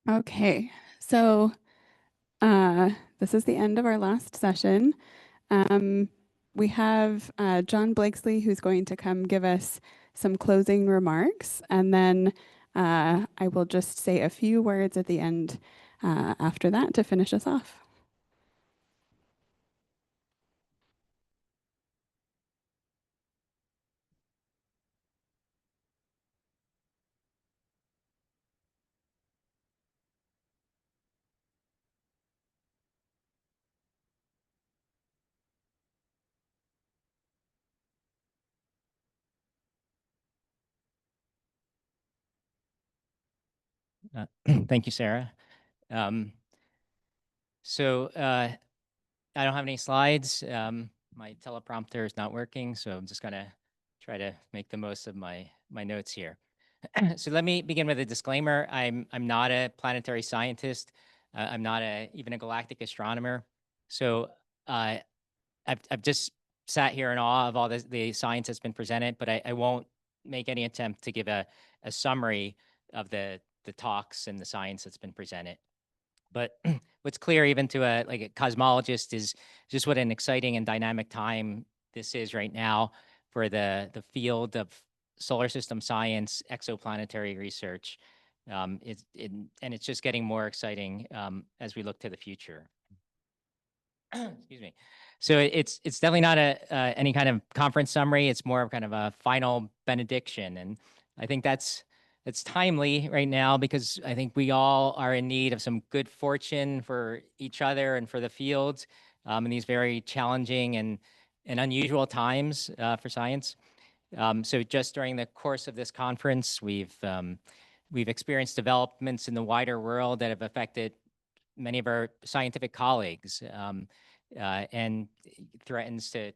Okay, so uh, this is the end of our last session. Um, we have John Blakeslee who's going to come give us some closing remarks, and then I will just say a few words at the end after that to finish us off. Thank you, Sarah. Um, so I don't have any slides. My teleprompter is not working, so I'm just gonna try to make the most of my notes here. So let me begin with a disclaimer. I'm not a planetary scientist. I'm not even a galactic astronomer. So uh, I've just sat here in awe of all the science that's been presented, but I won't make any attempt to give a summary of the talks and the science that's been presented. But what's clear even to a cosmologist is just what an exciting and dynamic time this is right now for the field of solar system science, exoplanetary research. And it's just getting more exciting as we look to the future. Excuse me. So it's definitely not a any kind of conference summary. It's more of kind of a final benediction, and I think that's timely right now because I think we all are in need of some good fortune for each other and for the field in these very challenging and unusual times for science. So just during the course of this conference, we've experienced developments in the wider world that have affected many of our scientific colleagues and threatens to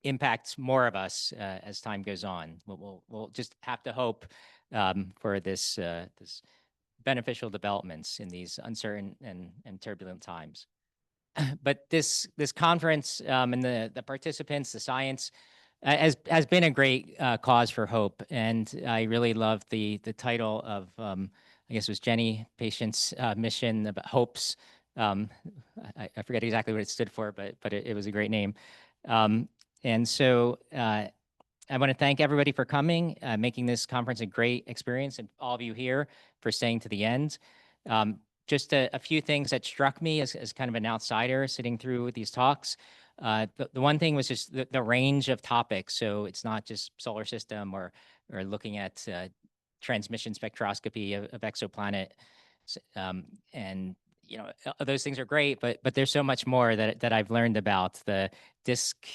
impact more of us as time goes on. We'll just have to hope for this beneficial developments in these uncertain and turbulent times. But this conference and the participants, the science, has been a great cause for hope, and I really love the title of I guess it was Jenny Patient's mission about hopes. Um, I forget exactly what it stood for, but it was a great name. Um, and so I want to thank everybody for coming, making this conference a great experience, and all of you here for staying to the end. Um, just a few things that struck me as kind of an outsider sitting through these talks. The one thing was just the range of topics. So it's not just solar system or looking at transmission spectroscopy of exoplanet. And those things are great, but there's so much more that I've learned about the disk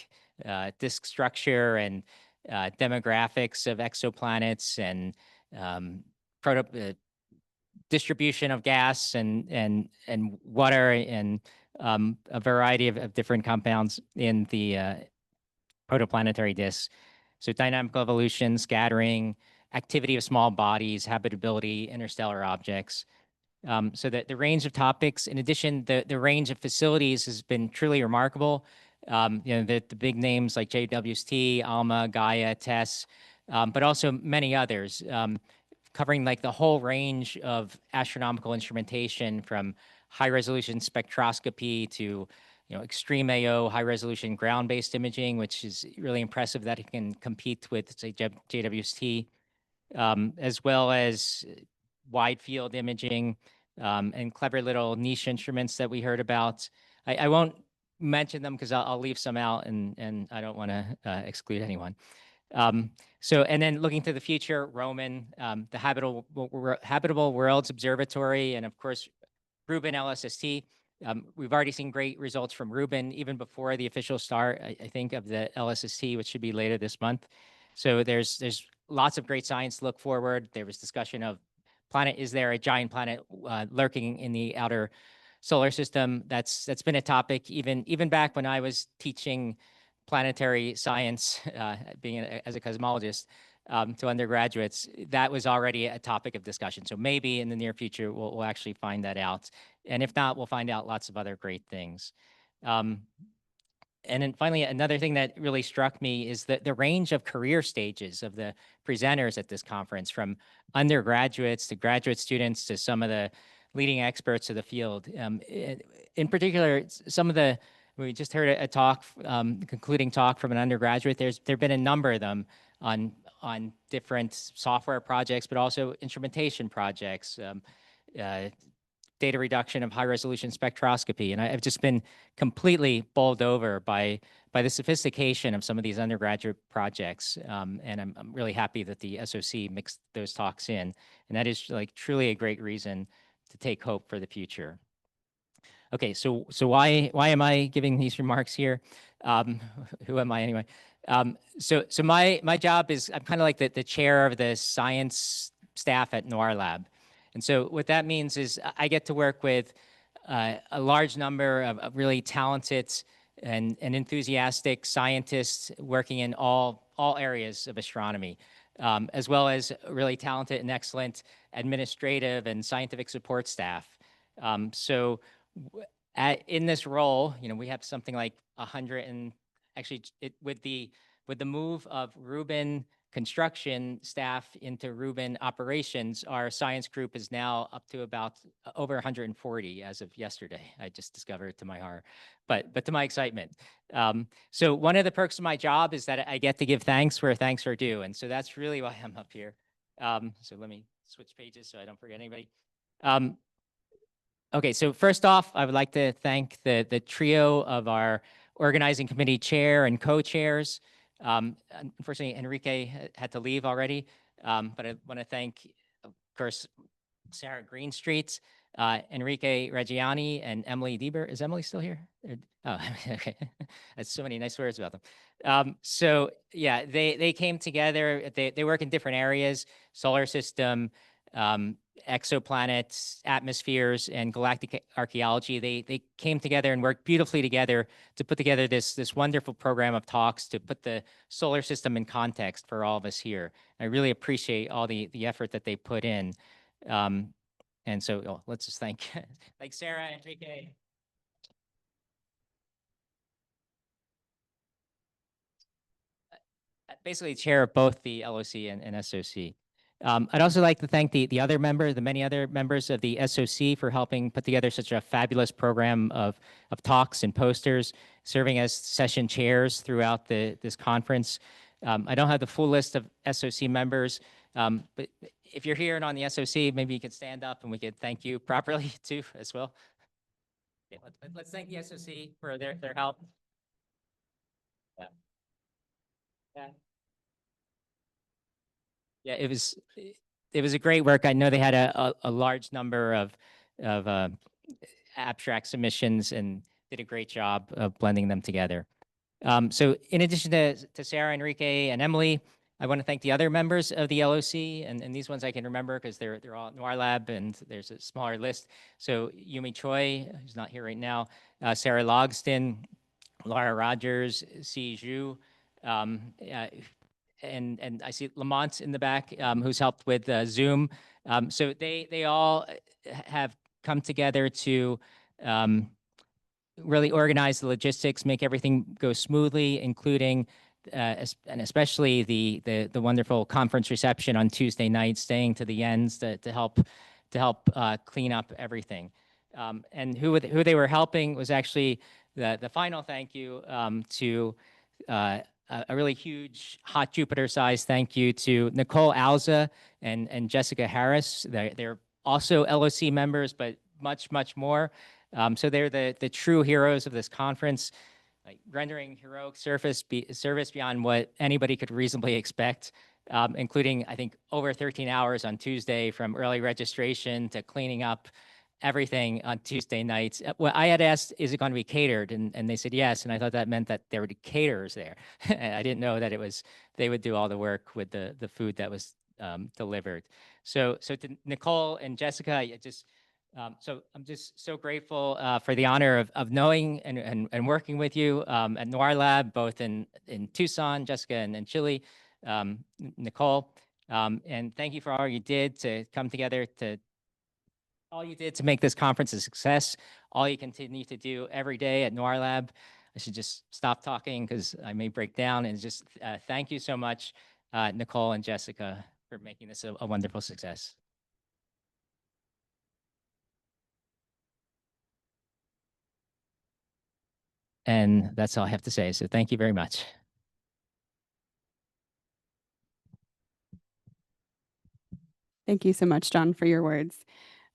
disk structure and demographics of exoplanets and um, distribution of gas and water and a variety of different compounds in the protoplanetary disks. So dynamical evolution, scattering, activity of small bodies, habitability, interstellar objects. So the range of topics, in addition, the range of facilities has been truly remarkable. The big names like JWST, ALMA, Gaia, TESS, but also many others, covering like the whole range of astronomical instrumentation from high resolution spectroscopy to extreme AO, high resolution ground based imaging, which is really impressive that it can compete with, say, JWST, as well as wide field imaging and clever little niche instruments that we heard about. I won't mention them because I'll leave some out and I don't want to exclude anyone. Um, and then looking to the future, Roman, the Habitable Worlds Observatory, and of course, Rubin LSST. We've already seen great results from Rubin even before the official start, I think, of the LSST, which should be later this month. So there's lots of great science to look forward. There was discussion of is there a giant planet lurking in the outer solar system? That's been a topic even back when I was teaching planetary science, as a cosmologist, to undergraduates. That was already a topic of discussion. So maybe in the near future we'll actually find that out, and if not, we'll find out lots of other great things. Um, And then finally, another thing that really struck me is the range of career stages of the presenters at this conference, from undergraduates to graduate students to some of the leading experts of the field. In particular, some of the, we just heard a talk, concluding talk from an undergraduate. There've been a number of them on different software projects, but also instrumentation projects, uh, data reduction of high resolution spectroscopy. And I've just been completely bowled over by the sophistication of some of these undergraduate projects. And I'm really happy that the SOC mixed those talks in. And that is like truly a great reason to take hope for the future. Okay, so why am I giving these remarks here? Who am I anyway? So my job is, I'm kind of like the chair of the science staff at Noir Lab. And so what that means is I get to work with a large number of really talented and enthusiastic scientists working in all areas of astronomy, as well as really talented and excellent administrative and scientific support staff. So in this role, you know, we have something like 100 and actually with the move of Rubin construction staff into Rubin operations, our science group is now up to about over 140 as of yesterday. I just discovered, to my horror, but to my excitement. So one of the perks of my job is that I get to give thanks where thanks are due, and so that's really why I'm up here. So let me switch pages so I don't forget anybody. Okay, so first off, I would like to thank the trio of our organizing committee chair and co-chairs. Unfortunately, Enrique had to leave already, but I want to thank, of course, Sarah Greenstreet, Enrique Reggiani, and Emily Dieber. Is Emily still here? Oh, okay. That's so many nice words about them. So yeah, they came together. They work in different areas: solar system, exoplanets, atmospheres, and galactic archaeology. They came together and worked beautifully together to put together this wonderful program of talks to put the solar system in context for all of us here. I really appreciate all the effort that they put in. And so let's just thank Sarah, Enrique. Basically chair of both the LOC and SOC. I'd also like to thank the many other members of the SOC for helping put together such a fabulous program of talks and posters, serving as session chairs throughout this conference. I don't have the full list of SOC members, but if you're here and on the SOC, maybe you could stand up and we could thank you properly too as well. Yeah, let's thank the SOC for their help. Yeah. Yeah. Yeah, it was a great work. I know they had a large number of abstract submissions and did a great job of blending them together. So in addition to Sarah, Enrique, and Emily, I want to thank the other members of the LOC, and these ones I can remember because they're all at Noir Lab, and there's a smaller list. So Yumi Choi, who's not here right now, Sarah Logston, Laura Rogers, Si Zhu, and I see Lamont in the back, who's helped with Zoom. So they all have come together to really organize the logistics, make everything go smoothly, including and especially the wonderful conference reception on Tuesday night, staying to the ends to help clean up everything. And who they were helping was actually the final thank you to a really huge hot Jupiter size thank you to Nicole Alza and Jessica Harris. They're also LOC members, but much more. So they're the true heroes of this conference, like rendering heroic service beyond what anybody could reasonably expect, including, I think, over 13 hours on Tuesday from early registration to cleaning up everything on Tuesday nights. Well, I had asked, is it going to be catered? And they said yes. And I thought that meant that there would be caterers there. I didn't know that they would do all the work with the food that was delivered. So to Nicole and Jessica, so I'm just so grateful for the honor of knowing and working with you at Noir Lab, both in Tucson, Jessica, and Chile, Nicole. And thank you for all you did to come together all you did to make this conference a success, all you continue to do every day at Noir Lab. I should just stop talking because I may break down. And just thank you so much, Nicole and Jessica, for making this a wonderful success. And that's all I have to say. So thank you very much. Thank you so much, John, for your words.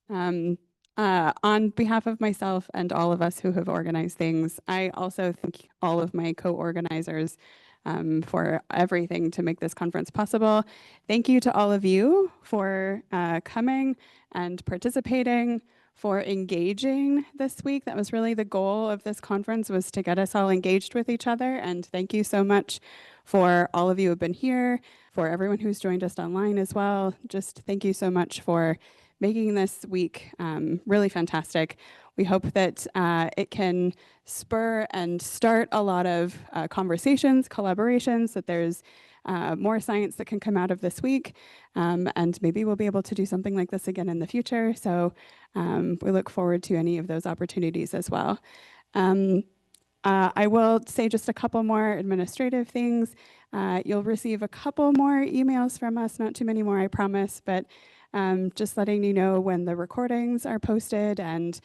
Um, on behalf of myself and all of us who have organized things, I also thank all of my co-organizers for everything to make this conference possible. Thank you to all of you for coming and participating, for engaging this week. That was really the goal of this conference, was to get us all engaged with each other. And thank you so much for all of you who have been here, for everyone who's joined us online as well. Just thank you so much for making this week really fantastic. We hope that it can spur and start a lot of conversations, collaborations, that there's more science that can come out of this week. And maybe we'll be able to do something like this again in the future. So we look forward to any of those opportunities as well. I will say just a couple more administrative things. You'll receive a couple more emails from us, not too many more, I promise, but just letting you know when the recordings are posted and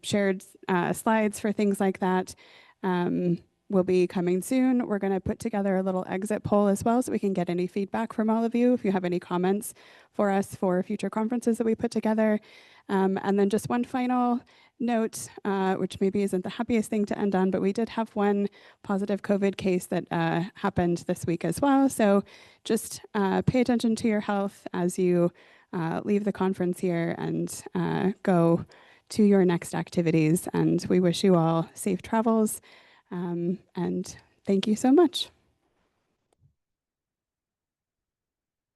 shared slides for things like that will be coming soon. We're going to put together a little exit poll as well so we can get any feedback from all of you if you have any comments for us for future conferences that we put together. And then just one final note, which maybe isn't the happiest thing to end on, but we did have one positive COVID case that happened this week as well. So just pay attention to your health as you leave the conference here and go to your next activities. And we wish you all safe travels. And thank you so much.